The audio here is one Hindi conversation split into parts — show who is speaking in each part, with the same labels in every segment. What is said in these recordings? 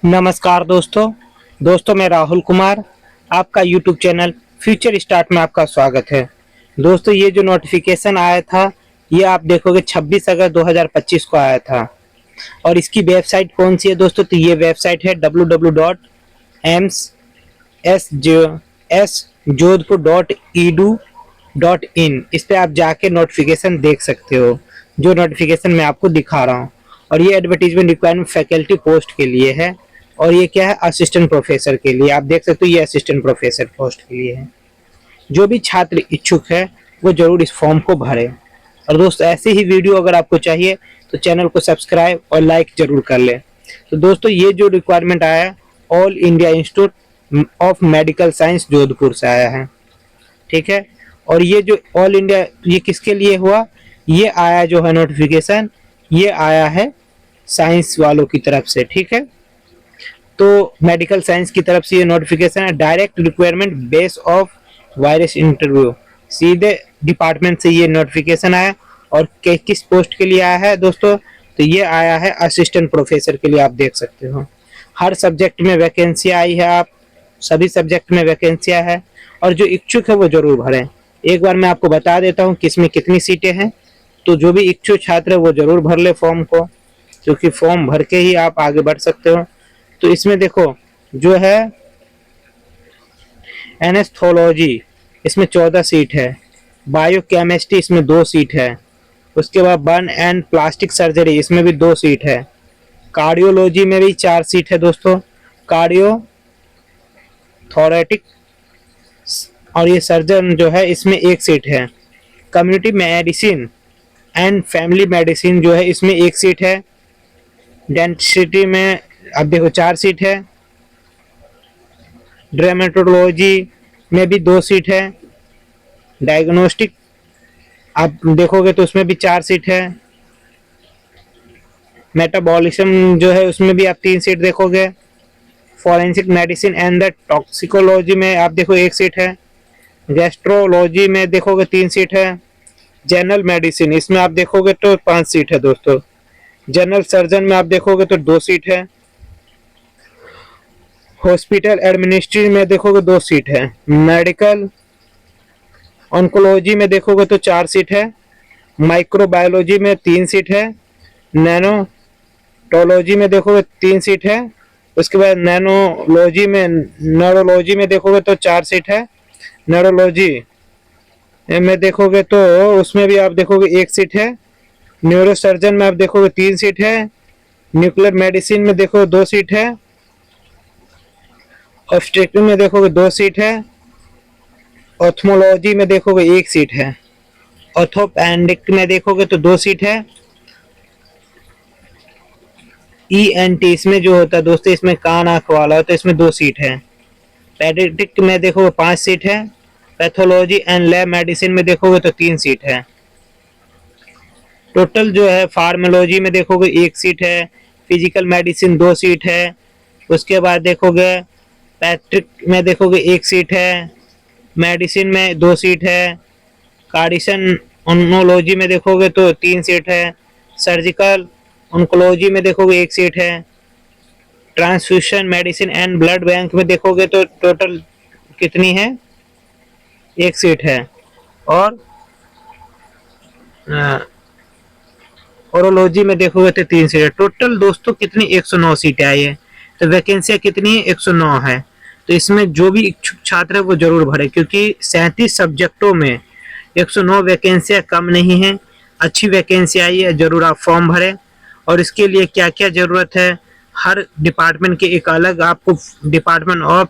Speaker 1: नमस्कार दोस्तों मैं राहुल कुमार। आपका यूट्यूब चैनल फ्यूचर स्टार्ट में आपका स्वागत है। दोस्तों ये जो नोटिफिकेशन आया था ये आप देखोगे 26 अगस्त 2025 को आया था। और इसकी वेबसाइट कौन सी है दोस्तों? तो ये वेबसाइट है www.msjodhpur.edu.in। इस पे आप जाके नोटिफिकेशन देख सकते हो, जो नोटिफिकेशन मैं आपको दिखा रहा हूँ। और ये एडवर्टीजमेंट रिक्वायरमेंट फैकल्टी पोस्ट के लिए है। और ये क्या है? असिस्टेंट प्रोफेसर के लिए। आप देख सकते हो ये असिस्टेंट प्रोफेसर पोस्ट के लिए है। जो भी छात्र इच्छुक है वो जरूर इस फॉर्म को भरे। और दोस्तों ऐसी ही वीडियो अगर आपको चाहिए तो चैनल को सब्सक्राइब और लाइक जरूर कर ले। तो दोस्तों ये जो रिक्वायरमेंट आया है all India institute of medical science Jodhpur से आया है, ठीक है। और ये जो ऑल इंडिया ये किसके लिए हुआ? ये आया जो है नोटिफिकेशन, ये आया है साइंस वालों की तरफ से, ठीक है। तो मेडिकल साइंस की तरफ से ये नोटिफिकेशन है। Direct requirement base of virus interview, सीधे डिपार्टमेंट से ये नोटिफिकेशन आया। और किस पोस्ट के लिए आया है दोस्तों? तो ये आया है असिस्टेंट प्रोफेसर के लिए। आप देख सकते हो हर सब्जेक्ट में वैकेंसी आई है, आप सभी सब्जेक्ट में वैकेंसियाँ है। और जो इच्छुक है वो जरूर भरें। एक बार मैं आपको बता देता हूँ किसमें कितनी सीटें हैं। तो जो भी इच्छुक छात्र है वो जरूर भर ले फॉर्म को, क्योंकि फॉर्म भर के ही आप आगे बढ़ सकते हो। तो इसमें देखो जो है एनेस्थोलॉजी इसमें 14 सीट है, बायोकेमिस्ट्री इसमें 2 सीट है, उसके बाद बर्न एंड प्लास्टिक सर्जरी इसमें भी 2 सीट है, कार्डियोलॉजी में भी 4 सीट है दोस्तों, कार्डियो थोरेटिक और ये सर्जन जो है इसमें 1 सीट है, community medicine and family medicine जो है इसमें 1 सीट है, डेंटिस्ट्री में अब देखो 4 सीट है, ड्रामेटोलॉजी में भी 2 सीट है, डायग्नोस्टिक आप देखोगे तो उसमें भी 4 सीट है, मेटाबॉलिज्म जो है उसमें भी आप 3 सीट देखोगे, forensic medicine and the toxicology में आप देखो 1 सीट है, गैस्ट्रोलॉजी में देखोगे 3 सीट है, जनरल मेडिसिन इसमें आप देखोगे तो 5 सीट है दोस्तों, जनरल सर्जन में आप देखोगे तो 2 सीट है, हॉस्पिटल एडमिनिस्ट्रेशन में देखोगे 2 सीट है, मेडिकल ऑन्कोलॉजी में देखोगे तो 4 सीट है, माइक्रोबायोलॉजी में 3 सीट है, नैनोटोलॉजी में देखोगे 3 सीट है, उसके बाद नैनोलॉजी में न्यूरोलॉजी में देखोगे तो 4 सीट है, न्यूरोलॉजी में देखोगे तो उसमें भी आप देखोगे 1 सीट है, न्यूरोसर्जन में आप देखोगे 3 सीट है, न्यूक्लियर मेडिसिन में देखोगे 2 सीट है, ऑब्स्टेट्रिक में देखोगे 2 सीट है, ऑप्थेल्मोलॉजी में देखोगे 1 सीट है, ऑर्थोपेडिक में देखोगे तो 2 सीट है, ईएनटी इसमें जो होता है दोस्तों इसमें कान आंख वाला होता है इसमें 2 सीट है, पेडियाट्रिक में देखोगे 5 सीट है, पैथोलॉजी एंड लैब मेडिसिन में देखोगे तो 3 सीट है, टोटल जो है फार्माकोलॉजी में देखोगे 1 सीट है, फिजिकल मेडिसिन 2 सीट है, उसके बाद देखोगे पैट्रिक में देखोगे 1 सीट है, मेडिसिन में 2 सीट है, कार्डिशन ऑन्कोलॉजी में देखोगे तो 3 सीट है, सर्जिकल ऑन्कोलॉजी में देखोगे 1 सीट है, transfusion medicine and blood bank में देखोगे तो टोटल कितनी है? 1 सीट है, और ओरोलॉजी में देखोगे तो 3 सीट है। टोटल दोस्तों कितनी? 109 सीटें आई है। तो वैकेंसियाँ कितनी है? 109 है। तो इसमें जो भी इच्छुक छात्र है वो जरूर भरे, क्योंकि 37 सब्जेक्टों में 109 वैकेंसियाँ कम नहीं है, अच्छी वैकेंसी आई है, जरूर आप फॉर्म भरें। और इसके लिए क्या क्या जरूरत है, हर डिपार्टमेंट के एक अलग आपको डिपार्टमेंट ऑफ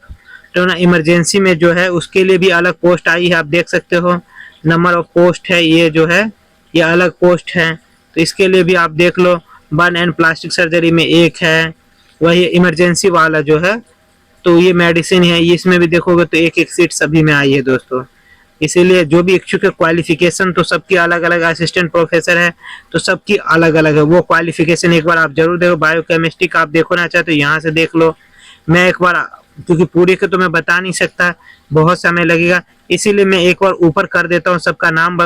Speaker 1: इमरजेंसी में जो है उसके लिए भी अलग पोस्ट आई है, आप देख सकते हो नंबर ऑफ पोस्ट है, ये जो है ये अलग पोस्ट है। तो इसके लिए भी आप देख लो, बर्न एंड प्लास्टिक सर्जरी में 1 है, वही इमरजेंसी वाला जो है तो ये मेडिसिन है, इसमें भी देखोगे तो 1-1 सीट सभी में आई है दोस्तों। इसीलिए जो भी इच्छुक है, क्वालिफिकेशन तो सबकी अलग अलग, असिस्टेंट प्रोफेसर है तो सबकी अलग अलग है, वो क्वालिफिकेशन एक बार आप जरूर देखो। बायोकेमिस्ट्री का आप देखना चाहते हो तो यहाँ से देख लो। मैं एक बार, क्योंकि पूरी के तो मैं बता नहीं सकता, बहुत समय लगेगा, इसीलिए मैं एक बार ऊपर कर देता हूँ सबका नाम।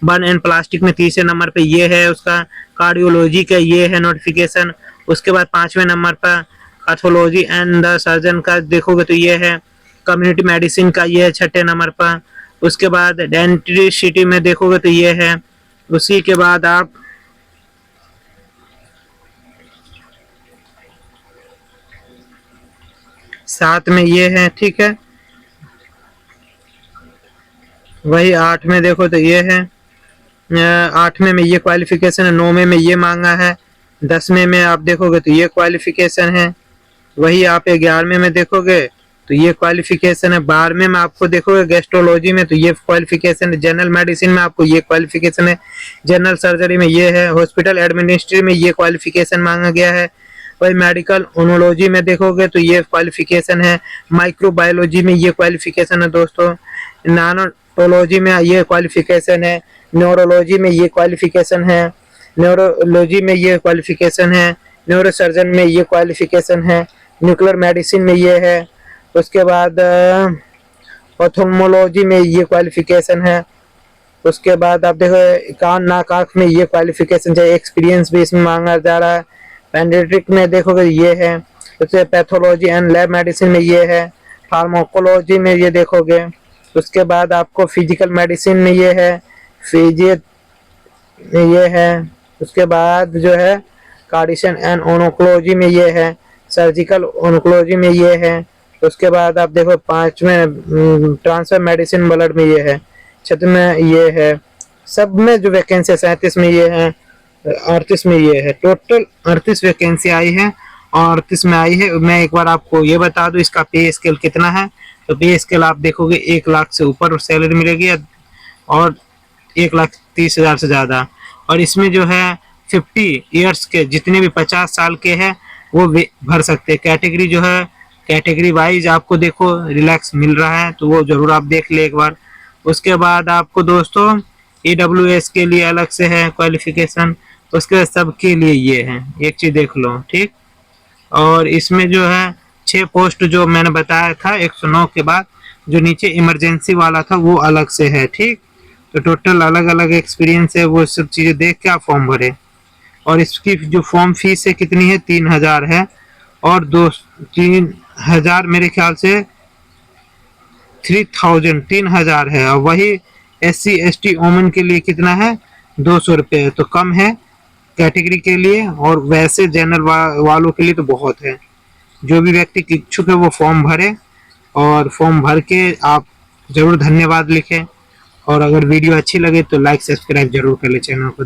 Speaker 1: बर्न एंड प्लास्टिक में 30वें नंबर पे ये है उसका, कार्डियोलॉजी का ये है नोटिफिकेशन, उसके बाद 5वें नंबर पर पैथोलॉजी एंड द सर्जन का देखोगे तो ये है, कम्युनिटी मेडिसिन का ये है 6 नंबर पर। उसके बाद डेंटिस्ट्री में देखोगे तो ये है। उसी के बाद आप साथ में ये है, ठीक है। वही 8 में देखो तो ये है, 8वें में ये क्वालिफिकेशन है, 9वें में ये मांगा है, 10वें में आप देखोगे तो ये क्वालिफिकेशन है। वही आप 11वें में देखोगे तो ये क्वालिफिकेशन है। 12वें में आपको देखोगे गैस्ट्रोलॉजी में तो ये क्वालिफिकेशन है। जनरल मेडिसिन में आपको ये क्वालिफिकेशन है। जनरल सर्जरी में ये है। हॉस्पिटल एडमिनिस्ट्री में ये क्वालिफिकेशन मांगा गया है। वही मेडिकल ओनोलॉजी में देखोगे तो ये क्वालिफिकेशन है। माइक्रोबायोलॉजी में ये क्वालिफिकेशन है दोस्तों। नानोटोलॉजी में ये क्वालिफिकेशन है। न्यूरोलॉजी में ये क्वालिफिकेशन है। न्यूरोलॉजी में ये क्वालिफिकेशन है। न्यूरोसर्जन में ये क्वालिफिकेशन है। न्यूक्लियर मेडिसिन में ये है। उसके बाद ऑप्थेल्मोलॉजी में ये क्वालिफिकेशन है। उसके बाद आप देखो कान नाक आँख में ये क्वालिफिकेशन है। एक्सपीरियंस भी इसमें मांगा जा रहा है। पेडियाट्रिक में देखोगे ये है। उसके पैथोलॉजी एंड लैब मेडिसिन में ये है। फार्माकोलॉजी में ये देखोगे। उसके बाद आपको फिजिकल मेडिसिन में ये है। फिजियो में ये है। उसके बाद जो है कार्डिशन एंड ओनकोलॉजी में ये है। सर्जिकल ओनकोलॉजी में ये है। उसके बाद आप देखो 5वें ट्रांसफर मेडिसिन ब्लड में ये है। 6वें में ये है। सब में जो वैकेंसी है 37 में ये है। 38 में ये है। टोटल 38 वैकेंसी आई है और 38 में आई है। मैं एक बार आपको ये बता दूं इसका पे स्केल कितना है। तो पे स्केल आप देखोगे 1 लाख से ऊपर सैलरी मिलेगी और 1,30,000 से ज़्यादा। और इसमें जो है 50 ईयर्स के जितने भी 50 साल के हैं वो भर सकते हैं। कैटेगरी जो है कैटेगरी वाइज आपको देखो रिलैक्स मिल रहा है तो वो जरूर आप देख ले एक बार। उसके बाद आपको दोस्तों EWS के लिए अलग से है क्वालिफिकेशन। उसके बाद सबके लिए ये है। एक चीज देख लो, ठीक। और इसमें जो है 6 पोस्ट जो मैंने बताया था 109 के बाद जो नीचे इमरजेंसी वाला था वो अलग से है, ठीक। तो टोटल अलग अलग एक्सपीरियंस है, वो सब चीजें देख के आप फॉर्म भरे। और इसकी जो फॉर्म फीस है कितनी है 3,000 है। और 3,000 मेरे ख्याल से 3,000 है। और वही SC ST वोमेन के लिए कितना है 200 रुपये। तो कम है कैटेगरी के लिए और वैसे जनरल वालों के लिए तो बहुत है। जो भी व्यक्ति इच्छुक है वो फॉर्म भरे और फॉर्म भर के आप जरूर धन्यवाद लिखें। और अगर वीडियो अच्छी लगे तो लाइक सब्सक्राइब जरूर कर ले चैनल को।